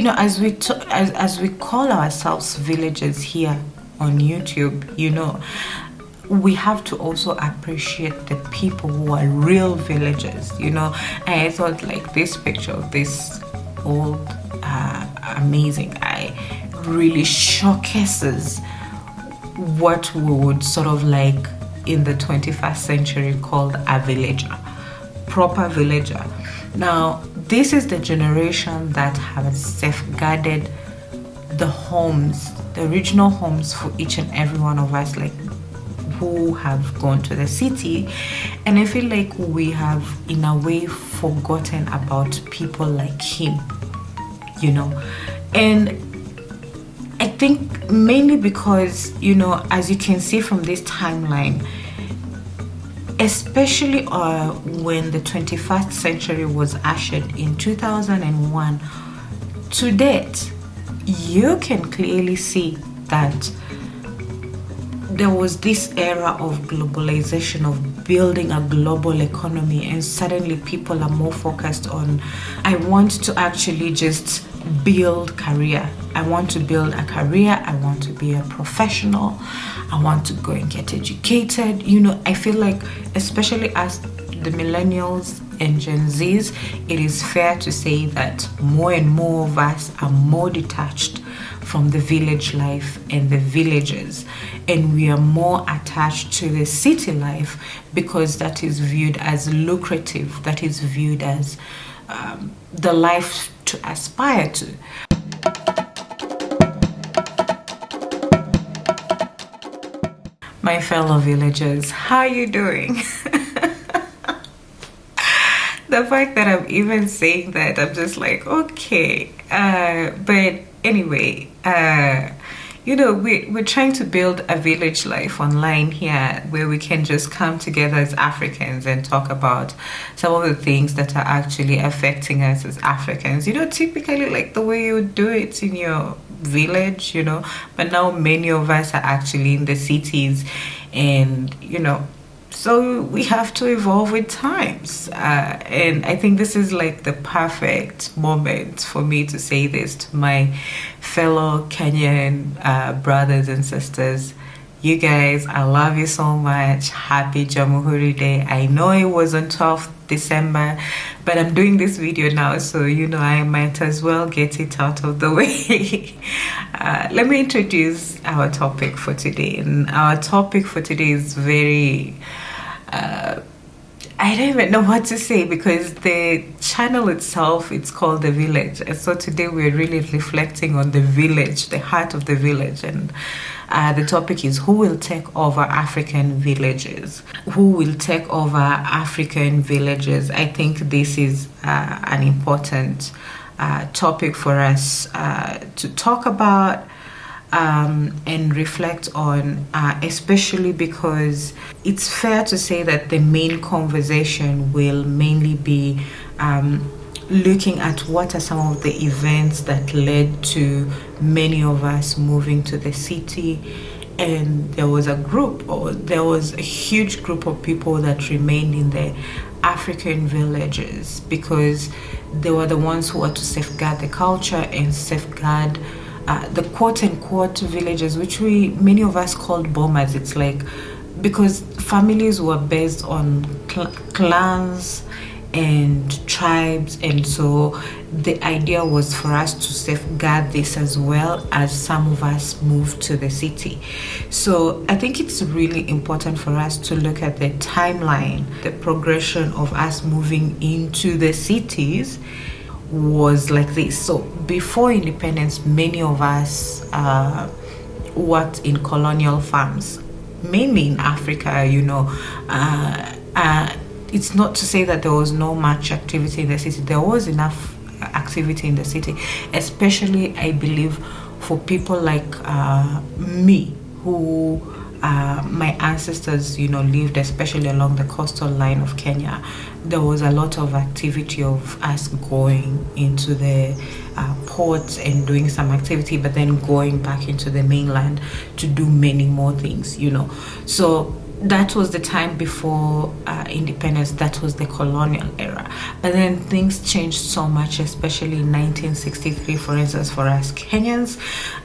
as we call ourselves villagers here on YouTube, we have to also appreciate the people who are real villagers. And I thought like this picture of this old amazing guy really showcases what we would sort of like in the 21st century called a villager, proper villager. Now, this is the generation that have safeguarded the homes, the original homes for each and every one of us, like who have gone to the city. And I feel like we have in a way forgotten about people like him, and I think mainly because, as you can see from this timeline, especially when the 21st century was ushered in 2001 to date, you can clearly see that there was this era of globalization, of building a global economy, and suddenly people are more focused on, I want to actually just build career. I want to build a career. I want to be a professional. I want to go and get educated. I feel like, especially as the millennials and Gen Zs, it is fair to say that more and more of us are more detached from the village life and the villages, and we are more attached to the city life because that is viewed as lucrative, that is viewed as the life to aspire to. My fellow villagers, how are you doing? The fact that I'm even saying that, I'm just like, okay. But anyway, we're trying to build a village life online here where we can just come together as Africans and talk about some of the things that are actually affecting us as Africans. Typically like the way you do it in your village, but now many of us are actually in the cities, and so we have to evolve with times, and I think this is like the perfect moment for me to say this to my fellow Kenyan brothers and sisters. You guys, I love you so much. Happy Jamhuri Day. I know it was on 12th December, but I'm doing this video now, so I might as well get it out of the way. Let me introduce our topic for today. And our topic for today is very I don't even know what to say, because the channel itself, it's called The Village. And so today we're really reflecting on the village, the heart of the village. And the topic is, who will take over African villages? Who will take over African villages? I think this is an important topic for us to talk about and reflect on, especially because it's fair to say that the main conversation will mainly be looking at what are some of the events that led to many of us moving to the city. And there was a huge group of people that remained in the African villages because they were the ones who were to safeguard the culture and safeguard the quote-unquote villages, which many of us called bomas. It's like, because families were based on clans and tribes, and so the idea was for us to safeguard this as well as some of us moved to the city. So I think it's really important for us to look at the timeline, the progression of us moving into the cities was like this. So before independence, many of us worked in colonial farms, mainly in Africa. It's not to say that there was no much activity in the city. There was enough activity in the city, especially I believe for people like me, who my ancestors lived especially along the coastal line of Kenya. There was a lot of activity of us going into the ports and doing some activity, but then going back into the mainland to do many more things. So that was the time before independence. That was the colonial era, but then things changed so much, especially in 1963, for instance, for us Kenyans.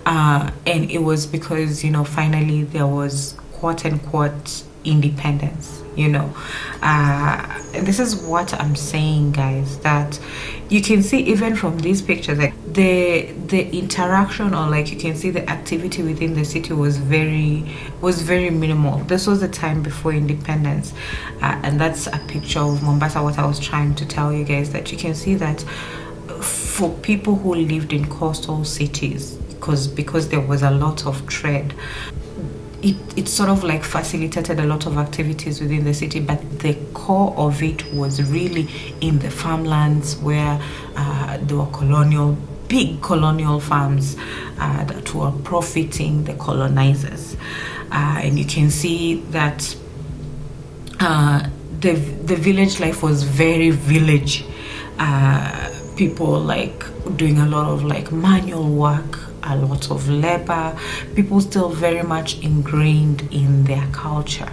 And it was because, finally there was quote unquote independence. And this is what I'm saying, guys, that you can see even from these pictures, like the interaction, or like you can see the activity within the city was very minimal. This was the time before independence, and that's a picture of Mombasa. What I was trying to tell you guys, that you can see that for people who lived in coastal cities, because there was a lot of trade, it sort of like facilitated a lot of activities within the city, but the core of it was really in the farmlands, where there were big colonial farms that were profiting the colonizers. And you can see that the village life was very village. People like doing a lot of like manual work, a lot of labor, people still very much ingrained in their culture.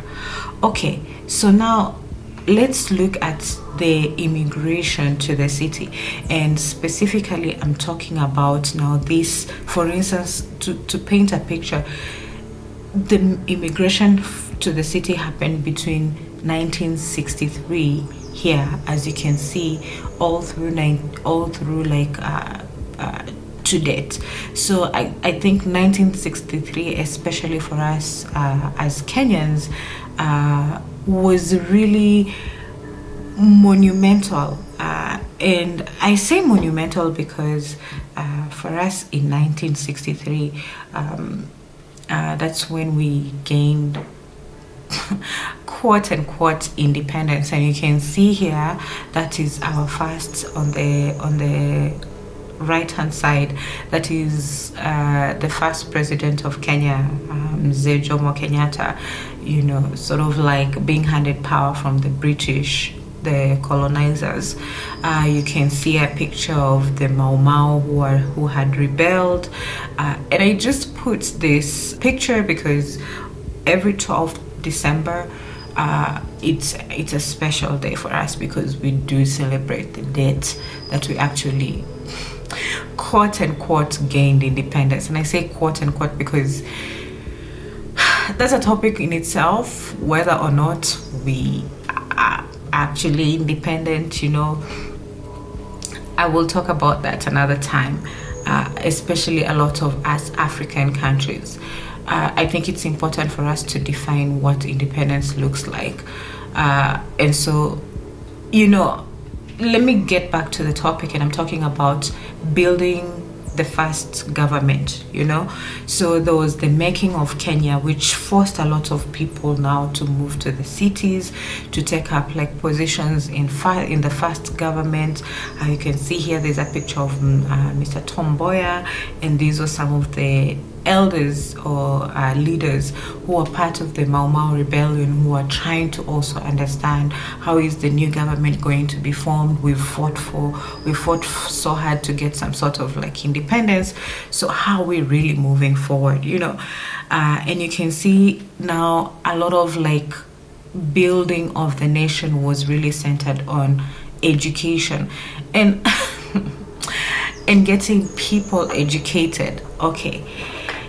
Okay, so now let's look at the immigration to the city, and specifically I'm talking about now this, for instance, to paint a picture. The immigration to the city happened between 1963 here, as you can see, all through like to date. So I think 1963, especially for us as Kenyans, was really monumental. And I say monumental because for us in 1963, that's when we gained quote unquote independence. And you can see here, that is our first on the right hand side, that is the first president of Kenya, Mzee Jomo Kenyatta, sort of like being handed power from the British, the colonizers. You can see a picture of the Mau Mau who had rebelled, and I just put this picture because every 12th December, it's a special day for us, because we do celebrate the date that we actually quote unquote gained independence. And I say quote unquote because that's a topic in itself, whether or not we are actually independent. I will talk about that another time, especially a lot of us African countries. I think it's important for us to define what independence looks like. And so, let me get back to the topic, and I'm talking about building the first government. So there was the making of Kenya, which forced a lot of people now to move to the cities, to take up like positions in the first government. You can see here there's a picture of Mr. Tom Mboya, and these are some of the elders or leaders who are part of the Mau Mau rebellion, who are trying to also understand how is the new government going to be formed. We fought so hard to get some sort of like independence. So how are we really moving forward, and you can see now a lot of like building of the nation was really centered on education and and getting people educated. Okay,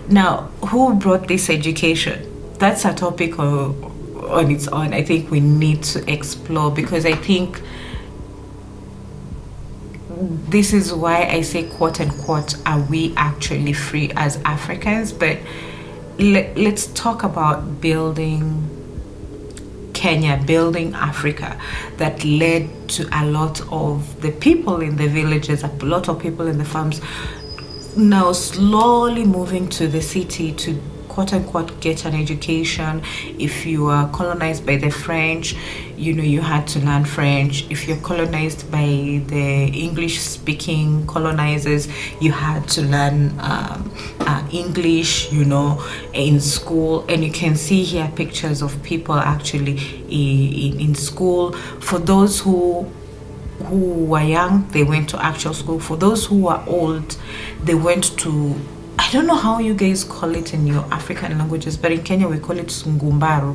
now who brought this education? That's a topic on its own. I think we need to explore, because I think this is why I say quote unquote, are we actually free as Africans? But let's talk about building Kenya, building Africa, that led to a lot of the people in the villages, a lot of people in the farms now slowly moving to the city to quote unquote get an education. If you are colonized by the French, you had to learn French. If you're colonized by the English speaking colonizers, you had to learn English, in school. And you can see here pictures of people actually in school. For those who were young, they went to actual school. For those who were old, they went to I don't know how you guys call it in your African languages, but in Kenya we call it Sungumbaru.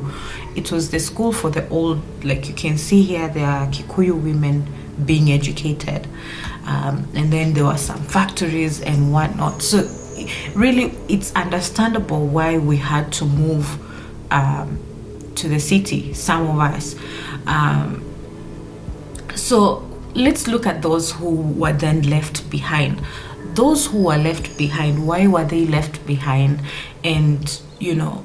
It was the school for the old, like you can see here, there are Kikuyu women being educated. And then there were some factories and whatnot. So really, it's understandable why we had to move to the city, some of us. So let's look at those who were then left behind. Those who were left behind, why were they left behind? And, you know,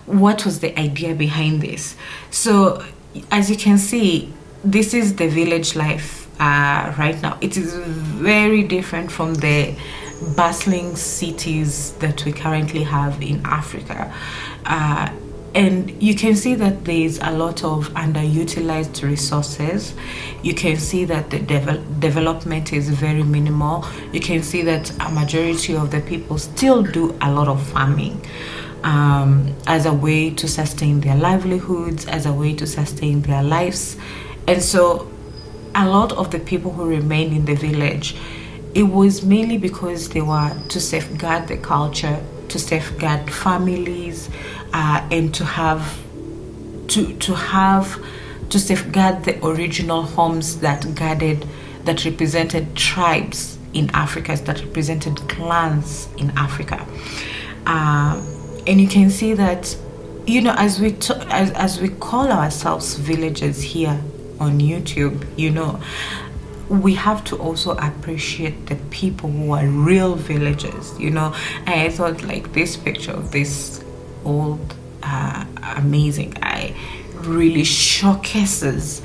what was the idea behind this? So, as you can see, this is the village life right now. It is very different from the bustling cities that we currently have in Africa. And you can see that there's a lot of underutilized resources. You can see that the development is very minimal. You can see that a majority of the people still do a lot of farming as a way to sustain their livelihoods, as a way to sustain their lives. And so a lot of the people who remain in the village, it was mainly because they were to safeguard the culture, to safeguard families, and to safeguard the original homes that represented tribes in Africa, that represented clans in Africa. And you can see that, you know, as we call ourselves villagers here on YouTube, you know, we have to also appreciate the people who are real villagers, you know. And I thought, like, this picture of this old amazing guy really showcases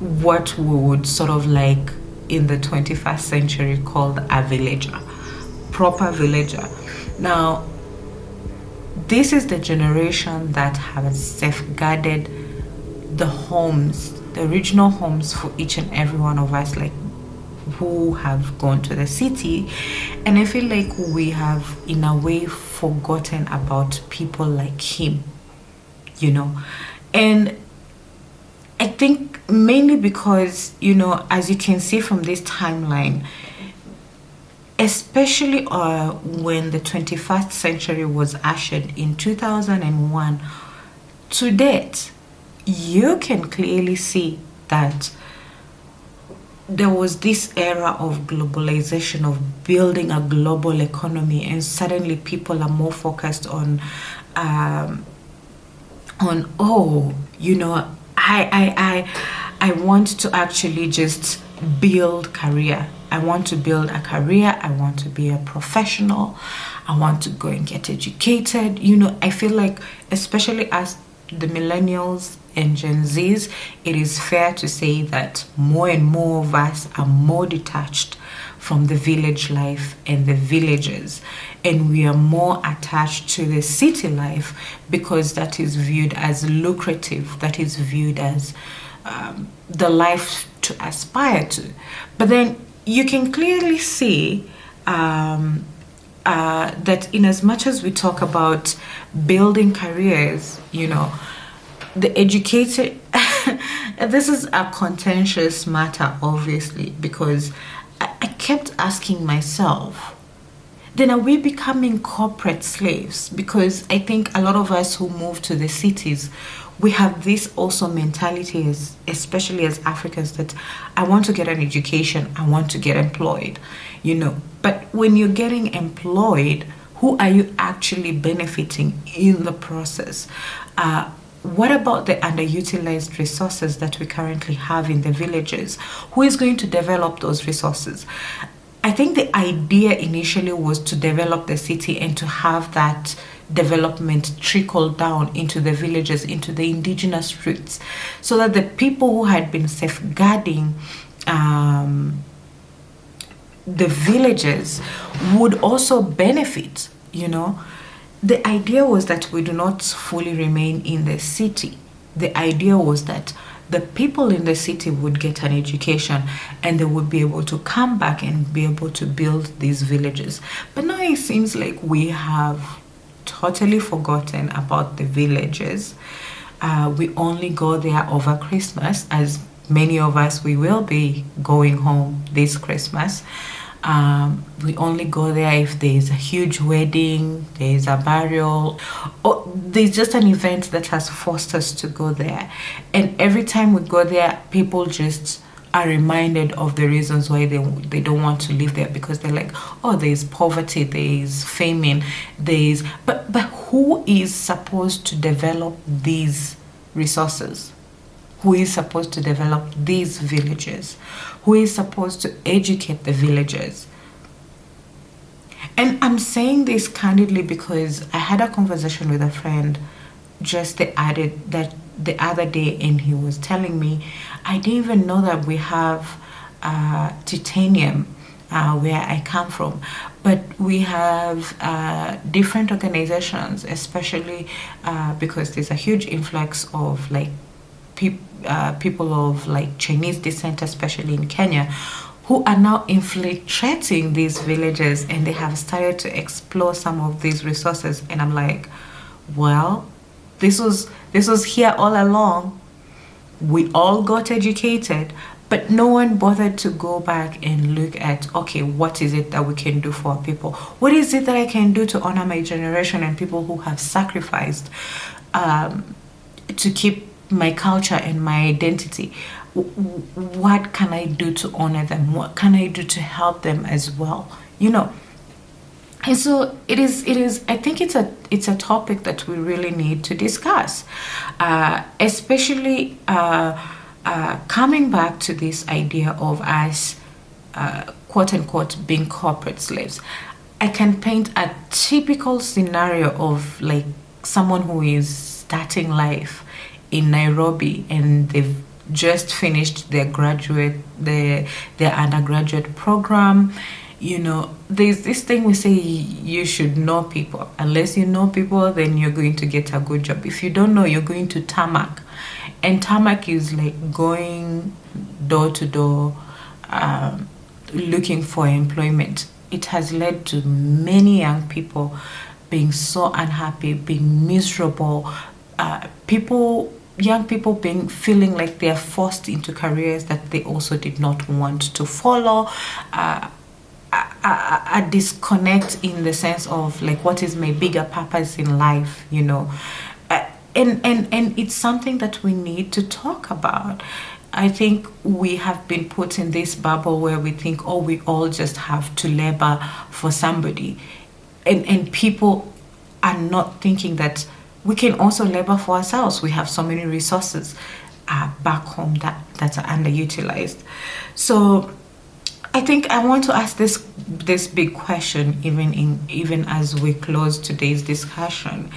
what we would sort of like in the 21st century called a villager, proper villager. Now, this is the generation that has safeguarded the homes, the original homes for each and every one of us, like, who have gone to the city. And I feel like we have in a way forgotten about people like him, you know. And I think mainly because, you know, as you can see from this timeline, especially when the 21st century was ushered in 2001 to date, you can clearly see that there was this era of globalization, of building a global economy, and suddenly people are more focused on oh, you know, I want to actually just build career. I want to build a career. I want to be a professional. I want to go and get educated. You know, I feel like, especially as the millennials and Gen Zs, it is fair to say that more and more of us are more detached from the village life and the villages, and we are more attached to the city life because that is viewed as lucrative, that is viewed as the life to aspire to. But then you can clearly see that in as much as we talk about building careers, you know, the educated, this is a contentious matter, obviously, because I kept asking myself, then are we becoming corporate slaves? Because I think a lot of us who move to the cities, we have this also mentality, especially as Africans, that I want to get an education, I want to get employed, you know. But when you're getting employed, who are you actually benefiting in the process? What about the underutilized resources that we currently have in the villages? Who is going to develop those resources? I think the idea initially was to develop the city and to have that development trickle down into the villages, into the indigenous roots, so that the people who had been safeguarding the villages would also benefit, you know. The idea was that we do not fully remain in the city. The idea was that the people in the city would get an education and they would be able to come back and be able to build these villages. But now it seems like we have totally forgotten about the villages. We only go there over Christmas, as many of us, we will be going home this Christmas. We only go there if there's a huge wedding, there's a burial, or there's just an event that has forced us to go there. And every time we go there, people just are reminded of the reasons why they don't want to live there, because they're like, oh, there's poverty, there's famine, there's but who is supposed to develop these resources? Who is supposed to develop these villages? Who is supposed to educate the villagers? And I'm saying this candidly because I had a conversation with a friend just the other day, and he was telling me, I didn't even know that we have titanium where I come from, but we have different organizations, especially because there's a huge influx of like people of like Chinese descent, especially in Kenya, who are now infiltrating these villages, and they have started to explore some of these resources. And I'm like, well, this was here all along. We all got educated, but no one bothered to go back and look at, okay, what is it that we can do for our people? What is it that I can do to honor my generation and people who have sacrificed to keep my culture and my identity? What can I do to honor them? What can I do to help them as well? And so it is. I think it's a topic that we really need to discuss, especially coming back to this idea of us, quote unquote, being corporate slaves. I can paint a typical scenario of like someone who is starting life in Nairobi, and they've just finished their undergraduate program. There's this thing we say, you should know people. Unless you know people, then you're going to get a good job. If you don't know, you're going to tarmac. And tarmac is like going door to door, looking for employment. It has led to many young people being so unhappy, being miserable, young people feeling like they are forced into careers that they also did not want to follow. A disconnect in the sense of like, what is my bigger purpose in life? And it's something that we need to talk about. I think we have been put in this bubble where we think, oh, we all just have to labor for somebody, and people are not thinking that we can also labor for ourselves. We have so many resources back home that are underutilized. So I think I want to ask this big question, even as we close today's discussion.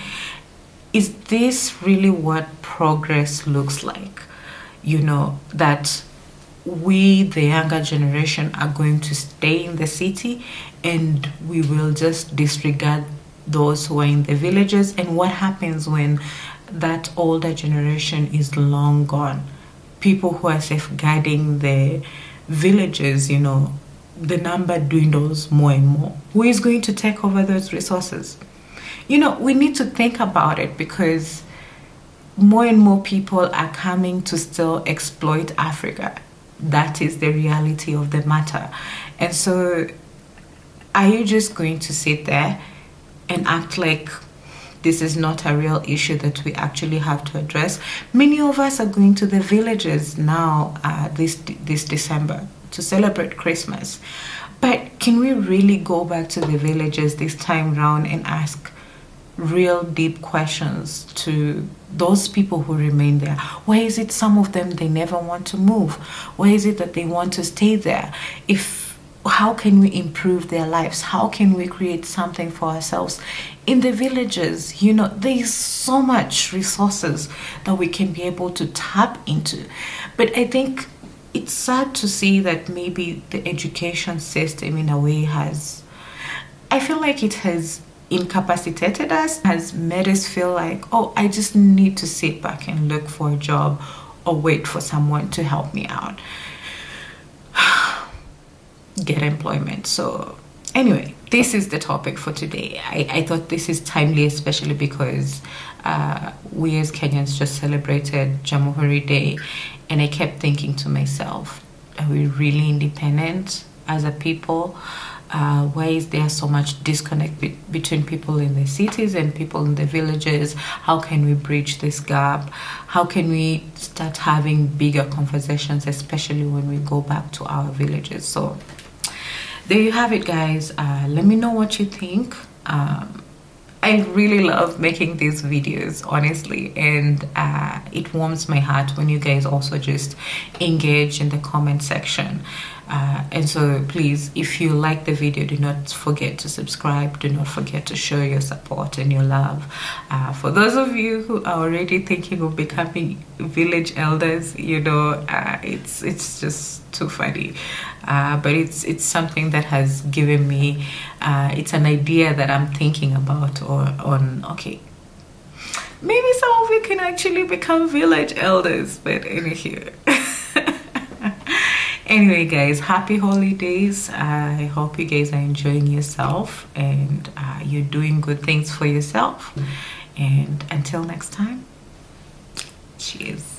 Is this really what progress looks like? That we, the younger generation, are going to stay in the city and we will just disregard those who are in the villages? And what happens when that older generation is long gone? People who are safeguarding the villages, the number dwindles more and more. Who is going to take over those resources? We need to think about it, because more and more people are coming to still exploit Africa. That is the reality of the matter. And so are you just going to sit there and act like this is not a real issue that we actually have to address? Many of us are going to the villages now this December to celebrate Christmas. But can we really go back to the villages this time round and ask real deep questions to those people who remain there? Why is it some of them, they never want to move? Why is it that they want to stay there? How can we improve their lives? How can we create something for ourselves in the villages? There's so much resources that we can be able to tap into. But I think it's sad to see that maybe the education system in a way I feel like it has incapacitated us, has made us feel like, oh, I just need to sit back and look for a job or wait for someone to help me out. Get employment. So anyway, this is the topic for today. I thought this is timely, especially because we as Kenyans just celebrated Jamhuri Day, and I kept thinking to myself, are we really independent? as a people? Why is there so much disconnect between people in the cities and people in the villages? How can we bridge this gap? How can we start having bigger conversations, especially when we go back to our villages? So there you have it, guys. Let me know what you think. I really love making these videos, honestly, and it warms my heart when you guys also just engage in the comment section. And so please, if you like the video, do not forget to subscribe. Do not forget to show your support and your love. For those of you who are already thinking of becoming village elders, you know, it's just too funny. But it's something that has given me, it's an idea that I'm thinking about, or on, okay, maybe some of you can actually become village elders. But anyway. Anyway, guys, happy holidays. I hope you guys are enjoying yourself and you're doing good things for yourself. And until next time, cheers.